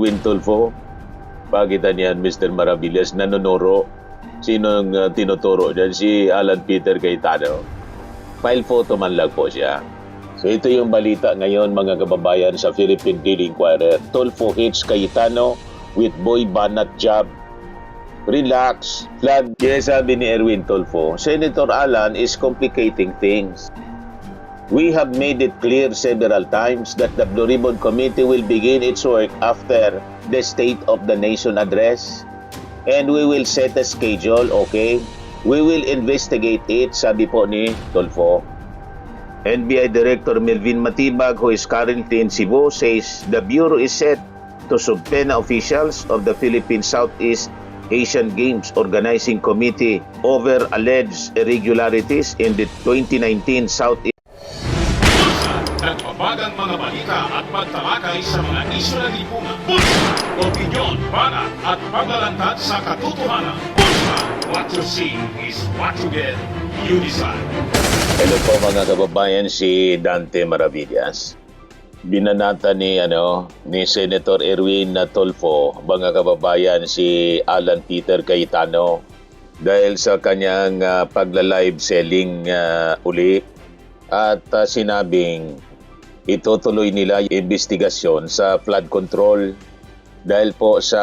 Erwin Tulfo. Bakit yan, Mr. Maravillas, nanonoro? Sinong tinuturo dyan? Si Alan Peter Cayetano. File photo man lang po siya. So ito yung balita ngayon mga kababayan sa Philippine Daily Inquirer. Tulfo hits Cayetano with boy banat job. Relax, flood. Kaya sabi ni Erwin Tulfo, Senator Alan is complicating things. We have made it clear several times that the Blue Ribbon Committee will begin its work after the State of the Nation address. And we will set a schedule, okay? We will investigate it, sabi po ni Tulfo. NBI Director Melvin Matibag, who is currently in Cebu, says the Bureau is set to subpoena officials of the Philippine Southeast Asian Games Organizing Committee over alleged irregularities in the 2019 Southeast. Nagbabagang mga balita at pagtalakay sa mga isyu ng lipunan. Bulsa, opinyon, banat at paglalantad sa katotohanan. Bulsa, what you see is what you get. You decide. Hello po mga kababayan, si Dante Maravillas. Binanata ni Senator Erwin Tulfo, mga kababayan, si Alan Peter Cayetano dahil sa kanyang pagla-live selling uli at sinabing itutuloy nila yung investigasyon sa flood control dahil po sa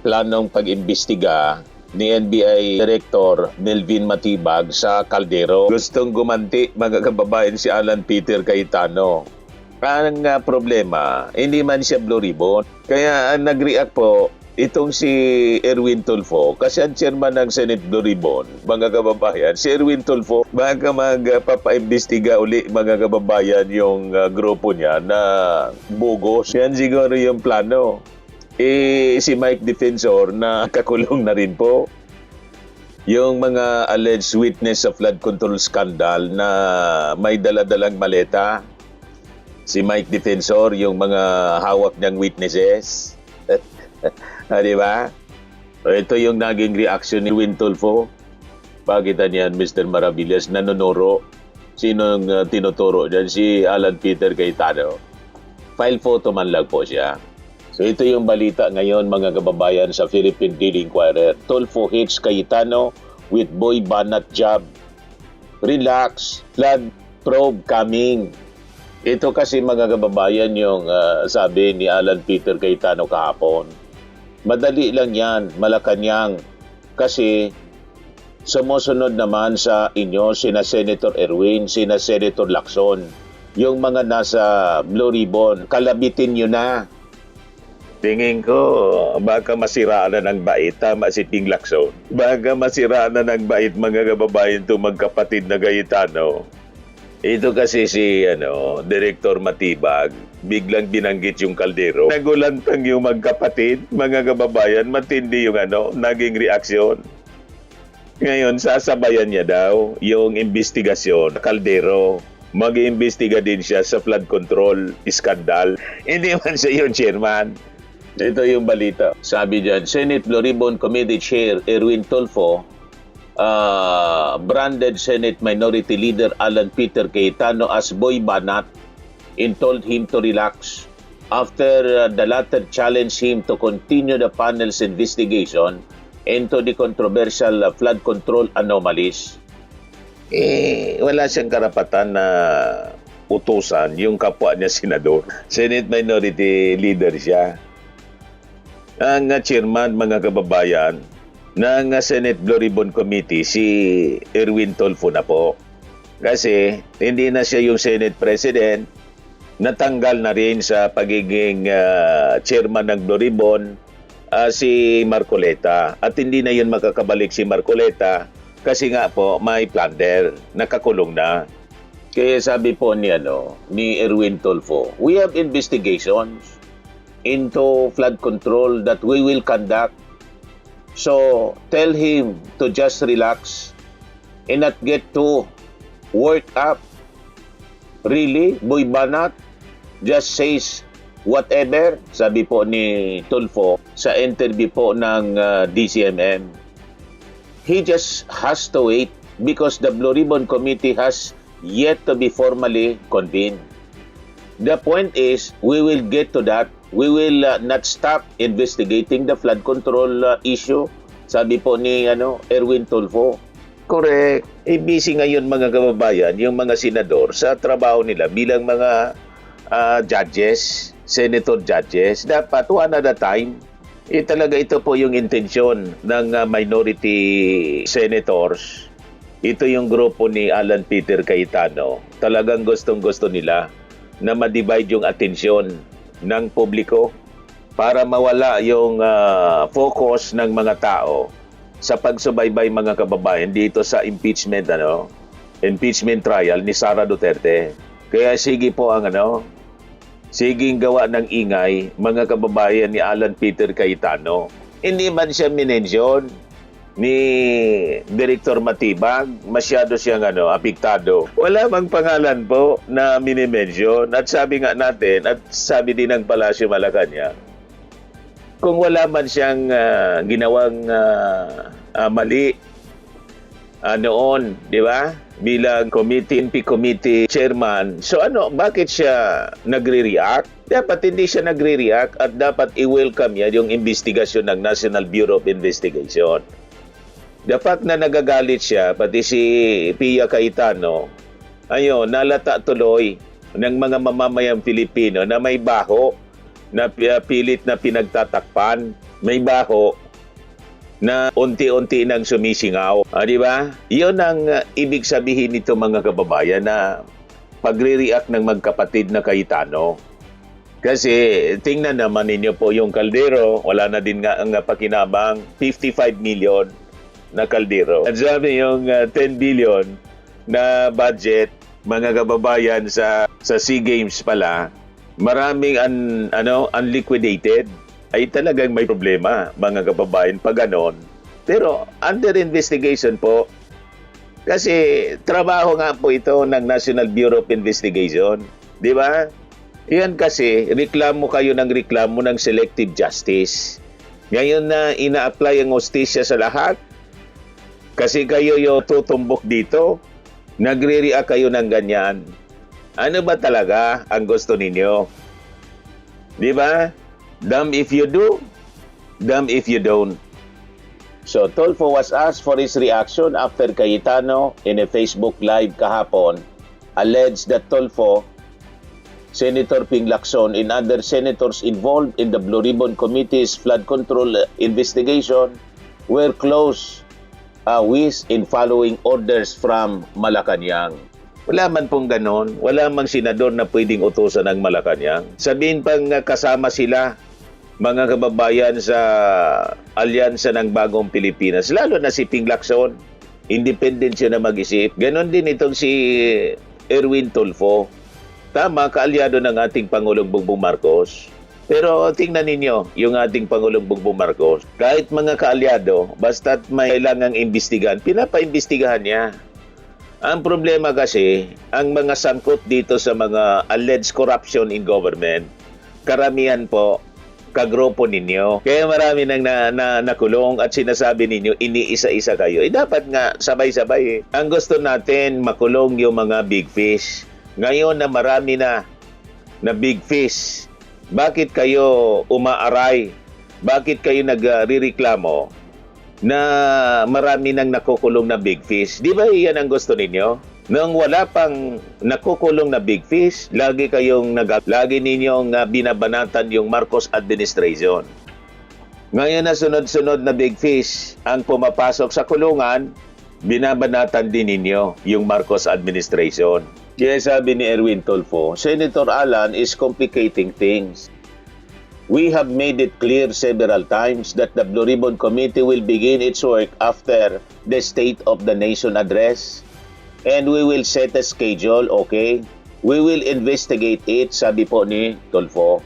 planong pag-imbestiga ni NBI Director Melvin Matibag sa Caldero. Gustong gumanti mga kababayan si Alan Peter Cayetano. Ang problema, hindi man siya Blue Ribbon. Kaya nag-react po itong si Erwin Tulfo, kasi ang chairman ng Senate Blue Ribbon, mga kababayan, si Erwin Tulfo, baka magpapaimbestiga uli mga kababayan yung grupo niya na bogus. Yan siguro yung plano. Si Mike Defensor na kakulong na rin po. Yung mga alleged witness sa flood control scandal na may daladalang maleta. Si Mike Defensor, yung mga hawak niyang witnesses. Di ba? Ito yung naging reaction ni Erwin Tulfo. Bakit yan, Mr. Maravillas, nanonoro? Sinong tinuturo dyan? Si Alan Peter Cayetano. File photo man lang po siya. So ito yung balita ngayon mga kababayan sa Philippine Daily Inquirer. Tulfo hits Cayetano with boy banat job. Relax, flood probe coming. Ito kasi mga kababayan yung sabi ni Alan Peter Cayetano kahapon. Madali lang yan, Malacanang. Kasi sumusunod naman sa inyo sina Senator Erwin, sina Senator Lacson. Yung mga nasa Blue Ribbon, kalabitin nyo na. Tingin ko, baka masiraan na ng bait, tama si Ting Lacson. Baka masiraan na ng bait mga kababayan itong magkapatid na Cayetano. Ito kasi si Director Matibag, biglang binanggit yung Caldero. Nagulantang yung magkapatid, mga kababayan, matindi yung naging reaksyon. Ngayon, sasabayan niya daw yung investigasyon, Caldero. Mag-iimbestiga din siya sa flood control scandal. Hindi man siya yung chairman. Ito yung balita. Sabi dyan, Senate Blue Ribbon Committee Chair Erwin Tulfo, branded Senate Minority Leader Alan Peter Cayetano as boy banat and told him to relax after the latter challenged him to continue the panel's investigation into the controversial flood control anomalies. Wala siyang karapatan na utusan yung kapwa niya senador. Senate Minority Leader siya. Ang chairman mga kababayan ng Senate Blue Ribbon Committee, si Erwin Tulfo na po. Kasi hindi na siya yung Senate President, natanggal na rin sa pagiging chairman ng Blue Ribbon si Marcoleta. At hindi na yun makakabalik si Marcoleta kasi nga po may plunder, nakakulong na. Kaya sabi po ni Erwin Tulfo, we have investigations into flood control that we will conduct. So, tell him to just relax and not get too worked up. Really? Boy banat just says whatever, sabi po ni Tulfo sa interview po ng DCMM. He just has to wait because the Blue Ribbon Committee has yet to be formally convened. The point is, we will get to that we will not stop investigating the flood control issue. Sabi po ni Erwin Tulfo. Correct. Busy ngayon mga kababayan, yung mga senador sa trabaho nila bilang mga judges, senator judges. Dapat one at a time. Talaga ito po yung intensyon ng minority senators. Ito yung grupo ni Alan Peter Cayetano. Talagang gustong-gusto nila na ma-divide yung atensyon ng publiko para mawala yung focus ng mga tao sa pagsubaybay mga kababayan dito sa impeachment trial ni Sara Duterte. Kaya sige po ang siging gawa ng ingay mga kababayan ni Alan Peter Cayetano. Hindi man siya minensyon ni Director Matibag, masyado siyang apektado. Wala bang pangalan po na minimensyon? At sabi nga natin, at sabi din ng Palasyo Malacanang, kung wala man siyang ginawang mali noon, di ba? Bilang NP committee chairman. So bakit siya nagre-react? Dapat hindi siya nagre-react at dapat i-welcome niya yung investigasyon ng National Bureau of Investigation. Dapat na nagagalit siya, pati si Pia Cayetano, nalata tuloy ng mga mamamayang Pilipino na may baho na pilit na pinagtatakpan, may baho na unti-unti nang sumisingaw. Di ba? Iyon ang ibig sabihin nito mga kababayan na pagre-react ng magkapatid na Cayetano. Kasi tingnan naman ninyo po yung kaldero, wala na din nga ang pakinabang, 55 million na kaldero. At sabi yung 10 billion na budget, mga kababayan sa SEA Games pala, maraming unliquidated, ay talagang may problema, mga kababayan, pag ganon. Pero under investigation po, kasi trabaho nga po ito ng National Bureau of Investigation. Di ba? Yan kasi, reklamo kayo ng reklamo ng selective justice. Ngayon na ina-apply ang hustisya sa lahat, kasi kayo yung tutumbok dito, nagre-react kayo ng ganyan. Ano ba talaga ang gusto ninyo? Di ba? Dumb if you do, dumb if you don't. So, Tulfo was asked for his reaction after Cayetano in a Facebook Live kahapon alleged that Tulfo, Senator Ping Lacson, and other senators involved in the Blue Ribbon Committee's flood control investigation were close with in following orders from Malacanang. Wala man pong ganon. Wala mang senador na pwedeng utusan ng Malacanang. Sabihin pang kasama sila, mga kababayan sa alyansa ng Bagong Pilipinas, lalo na si Ping Lacson, independent siya na mag-isip. Ganon din itong si Erwin Tulfo. Tama, kaalyado ng ating Pangulong Bongbong Marcos. Pero tingnan ninyo, yung ating Pangulong Bongbong Marcos, kahit mga kaalyado, basta't may kailangang imbestigahan, pinapaimbestigahan niya. Ang problema kasi, ang mga sangkot dito sa mga alleged corruption in government, karamihan po, kagrupo ninyo. Kaya marami nang nakulong at sinasabi ninyo, iniisa-isa kayo. Dapat nga, sabay-sabay. Ang gusto natin, makulong yung mga big fish. Ngayon na marami na big fish, bakit kayo umaaray? Bakit kayo nagrereklamo na marami nang nakukulong na big fish? Di ba iyan ang gusto ninyo? Nang wala pang nakukulong na big fish, lagi ninyong binabanatan yung Marcos administration. Ngayon na sunod-sunod na big fish ang pumapasok sa kulungan, binabanatan din ninyo yung Marcos administration. Kaya sabi ni Erwin Tulfo, Senator Alan is complicating things. We have made it clear several times that the Blue Ribbon Committee will begin its work after the State of the Nation address. And we will set a schedule, okay? We will investigate it, sabi po ni Tulfo.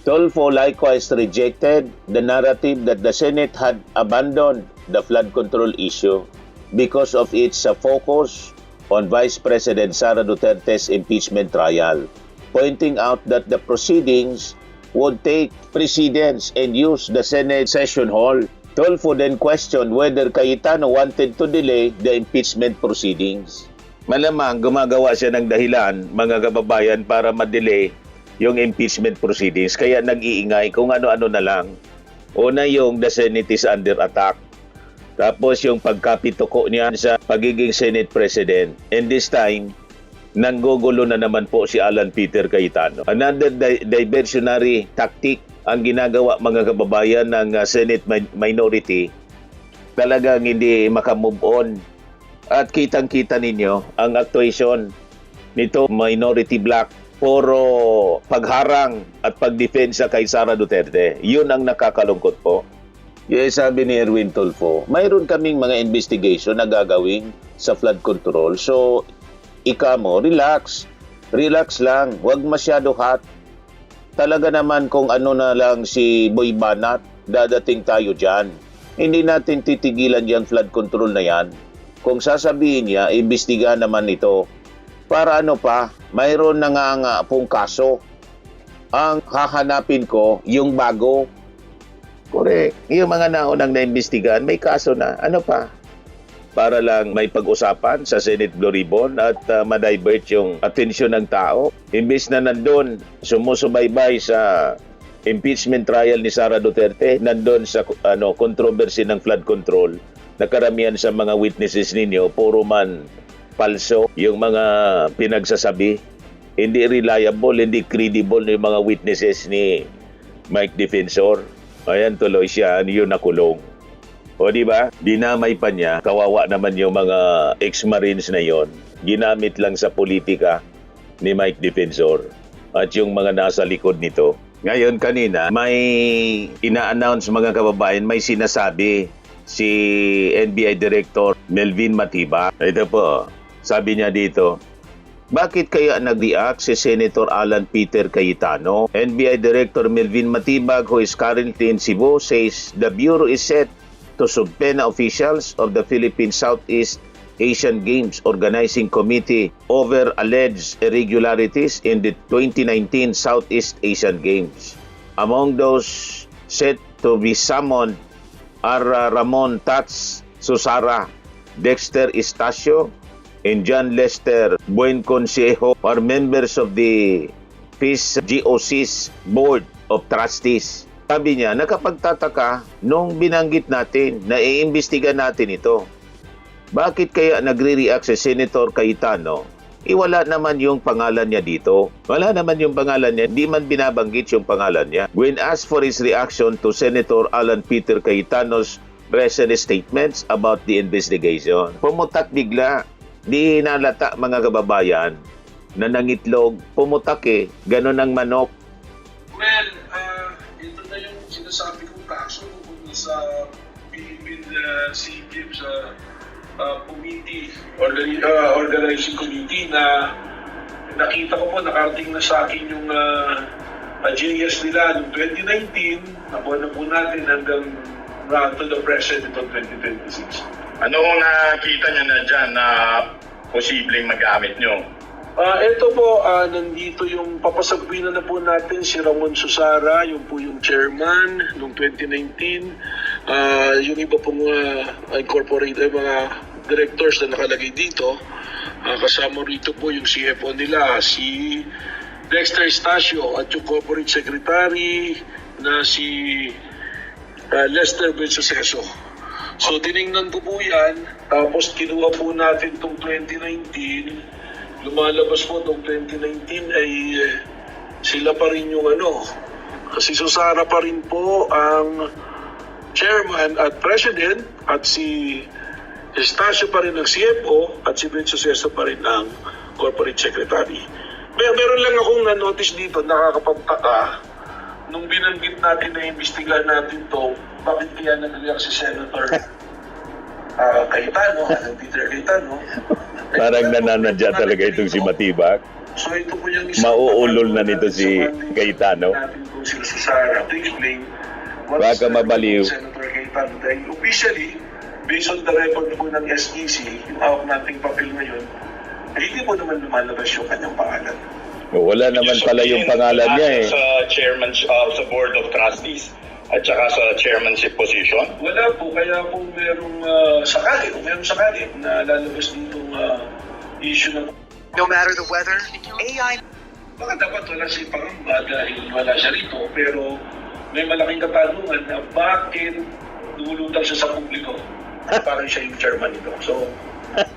Tulfo likewise rejected the narrative that the Senate had abandoned the flood control issue because of its focus on Vice President Sara Duterte's impeachment trial, pointing out that the proceedings would take precedence and use the Senate session hall. Tulfo then questioned whether Cayetano wanted to delay the impeachment proceedings. Malamang gumagawa siya ng dahilan, mga kababayan, para ma-delay yung impeachment proceedings. Kaya nag-iingay kung ano-ano na lang. Una yung the Senate is under attack. Tapos yung pagkapituko niya sa pagiging Senate President. And this time, nanggugulo na naman po si Alan Peter Cayetano. Another diversionary tactic ang ginagawa mga kababayan ng Senate minority. Talagang hindi makamove on. At kitang-kita ninyo ang actuation nito minority bloc. Puro pagharang at pagdepensa kay Sara Duterte. Yun ang nakakalungkot po. Sabi ni Erwin Tulfo, mayroon kaming mga investigation na gagawin sa flood control. So, ika mo, relax. Relax lang. Huwag masyado hot. Talaga naman kung ano na lang si Boy Banat, dadating tayo dyan. Hindi natin titigilan yung flood control na yan. Kung sasabihin niya, imbestiga naman ito. Para ano pa, mayroon na nga pong kaso. Ang hahanapin ko, yung bago. Correct. Yung mga naunang naimbestigahan, may kaso na. Ano pa? Para lang may pag-usapan sa Senate Blue Ribbon at ma-divert yung atensyon ng tao. Imbis na nandun, sumusubaybay sa impeachment trial ni Sara Duterte, nandun sa controversy ng flood control, nakaramihan sa mga witnesses ninyo, puro man palso yung mga pinagsasabi. Hindi reliable, hindi credible yung mga witnesses ni Mike Defensor. Ayan, tuloy siya, yun nakulong. O di ba? Dinamay pa niya, kawawa naman yung mga ex-marines na yon. Ginamit lang sa politika ni Mike Defensor at yung mga nasa likod nito. Ngayon kanina, may ina-announce mga kababayan, may sinasabi si NBI Director Melvin Matibag. Ito po, sabi niya dito, bakit kaya nag-react si Senator Alan Peter Cayetano? NBI Director Melvin Matibag, who is currently in Cebu, says the Bureau is set to subpoena officials of the Philippine Southeast Asian Games Organizing Committee over alleged irregularities in the 2019 Southeast Asian Games. Among those set to be summoned are Ramon Tats Susara, Dexter Estacio, and John Lester Buenconsejo are members of the PIS GOC's Board of Trustees. Sabi niya, nakapagtataka nung binanggit natin na iimbestiga natin ito. Bakit kaya nagre-react si Senator Cayetano? Wala naman yung pangalan niya dito. Wala naman yung pangalan niya. Di man binabanggit yung pangalan niya. When asked for his reaction to Senator Alan Peter Cayetano's recent statements about the investigation, pumutak bigla. Di nalata mga kababayan na nangitlog, pumutak ganon ang manok. Well, ito na yung sinasabi kong kaso kung sa Philippine Sea Games Committee, Organizing Committee na nakita ko po, nakarating na sa akin yung JS nila noong 2019, nabuhan na po natin hanggang to the present ito 2026. Ano kung nakita niyo na dyan na posibleng magamit nyo? Ito po, nandito yung papasagpuin na po natin si Ramon Susara, yung po yung chairman noong 2019. Yung iba pong incorporated mga directors na nakalagay dito. Kasama rito po yung CFO nila, si Dexter Estacio at yung corporate secretary na si Lester Buenconsejo. So tinignan ko po yan, tapos kinuha po natin itong 2019, lumalabas po itong 2019 ay sila pa rin yung si Susara pa rin po ang chairman at president at si Estacio pa rin ang CFO at si Buenconsejo pa rin ang corporate secretary. Meron lang akong na-notice dito, nakakapagtaka, nung binanggit natin na imbestigahan natin to, bakit kaya nag-react si Senator Cayetano, Peter Cayetano? Parang nananadya talaga itong si Matibag. So ito po yung isang Mauulol na nito si Cayetano. natin kung sila sa Sara to explain Baka mabaliw. Senator Cayetano. Dahil officially, based on the record po ng SEC, yung hawak nating papel ngayon, hindi po naman lumalabas yung kanyang pangalan. Wala naman pala yung pangalan niya Sa chairman sa Board of Trustees at saka sa chairmanship position? Wala po, kaya po merong sakali na lalabas ditong issue ng... No matter the weather, AI baka dapat wala si Pangamba dahil wala siya rito, pero may malaking katanungan na bakit lumulutang siya sa publiko. Parang siya yung chairman nito. So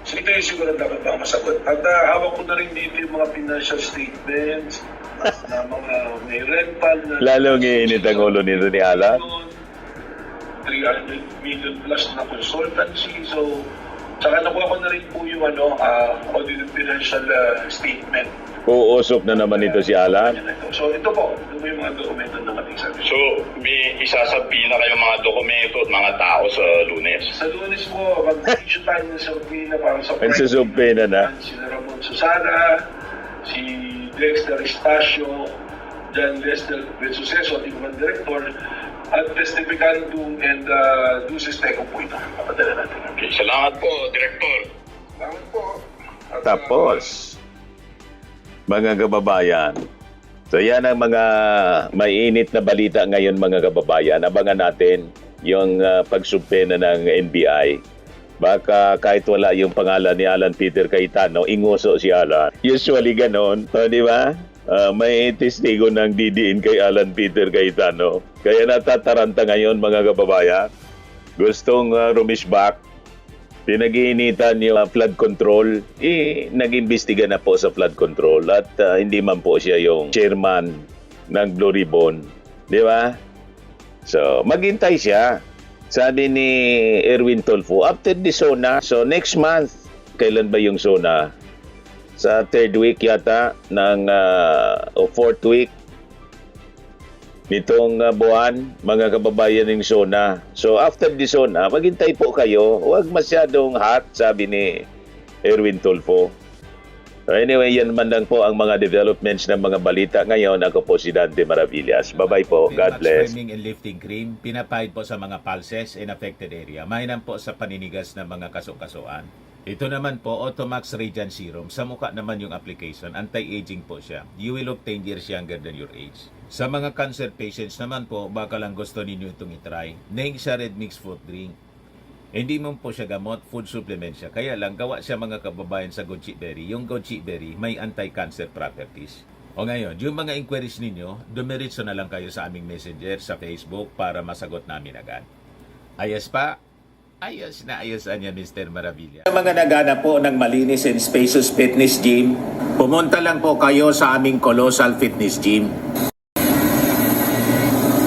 ito yung siguro dapat bang masagot. At hawak ko na rin dito yung mga financial statements na mga may rental na Lalong iinit ang ulo nito ni Alan. 300 million plus na consultancy. So, saka nakuha ko na rin po yung audited financial statement. Uusok na naman ito si Alan. So, ito po. Ito po yung mga dokumento na matisag. So, may isasabi na kayo mga dokumento at mga tao sa Lunes. Sa Lunes po, mag-issue tayo ng subpoena para sa Magsusubpoena na. Si Ramon Susana, si Dexter Estacio, John Lester Bensuceso, ating mga director, at Testificando and Dulces Teco po ito. Papadala natin. Okay, salamat po, Director. Salamat po. At, Tapos, mga kababayan, so yan ang mga mainit na balita ngayon mga kababayan. Abangan natin yung pagsubpena ng NBI. Baka kahit wala yung pangalan ni Alan Peter Cayetano, inguso si Alan. Usually ganon, di ba? May testigo ng didiin kay Alan Peter Cayetano. Kaya natataranta ngayon mga kababayan. Gustong rumishback. Pinag-iinitan yung flood control. Nag-imbestiga na po sa flood control. At hindi man po siya yung chairman ng Blue Ribbon. Di ba? So, maghintay siya. Sabi ni Erwin Tulfo, after the SONA, so next month, kailan ba yung SONA? Sa third week yata ng o fourth week nitong buwan, mga kababayan ng SONA. So after the SONA, maghintay po kayo. Huwag masyadong hot, sabi ni Erwin Tulfo. So anyway, yan man lang po ang mga developments ng mga balita ngayon. Ako po si Dante Maravillas. Bye-bye po. God bless. Swimming and lifting cream, pinapahid po sa mga pulses in affected area. Mainam po sa paninigas ng mga kaso-kasuan. Ito naman po, Automax Radiant Serum. Sa mukha naman yung application, anti-aging po siya. You will look 10 years younger than your age. Sa mga cancer patients naman po, baka lang gusto ninyo itong itry. Neng siya red mixed fruit drink. Hindi mo po siya gamot, food supplement siya. Kaya lang, gawa siya mga kababayan sa goji berry. Yung goji berry may anti-cancer properties. O ngayon, yung mga inquiries ninyo, dumiritso na lang kayo sa aming messenger sa Facebook para masagot namin agad. Ayos pa? Ayos na ayos niya, Mr. Maravilla. Sa mga nagana po ng malinis and spacious fitness gym, pumunta lang po kayo sa aming Colossal Fitness Gym.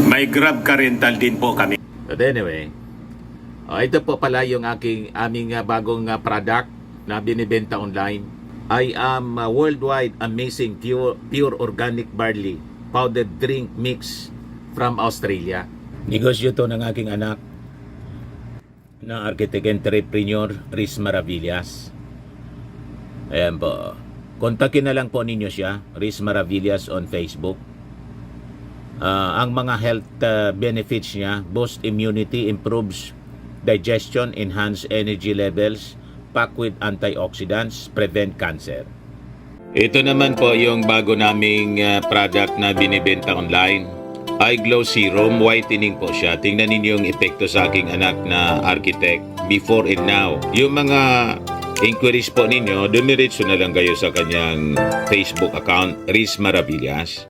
May Grab car rental din po kami. But anyway, ito po pala yung aming bagong product na binibenta online. I am worldwide amazing pure organic barley powdered drink mix from Australia. Negosyo to ng aking anak na architect entrepreneur Riz Maravillas. Ayan po. Kontakin na lang po ninyo siya, Riz Maravillas on Facebook. Ang mga health benefits niya, boost immunity, improves digestion, enhance energy levels, packed with antioxidants, prevent cancer. Ito naman po yung bago naming product na binibenta online. Eye Glow Serum, whitening po siya. Tingnan ninyo yung epekto sa aking anak na architect before and now. Yung mga inquiries po ninyo, dumiretso na lang kayo sa kanyang Facebook account, Riz Maravillas.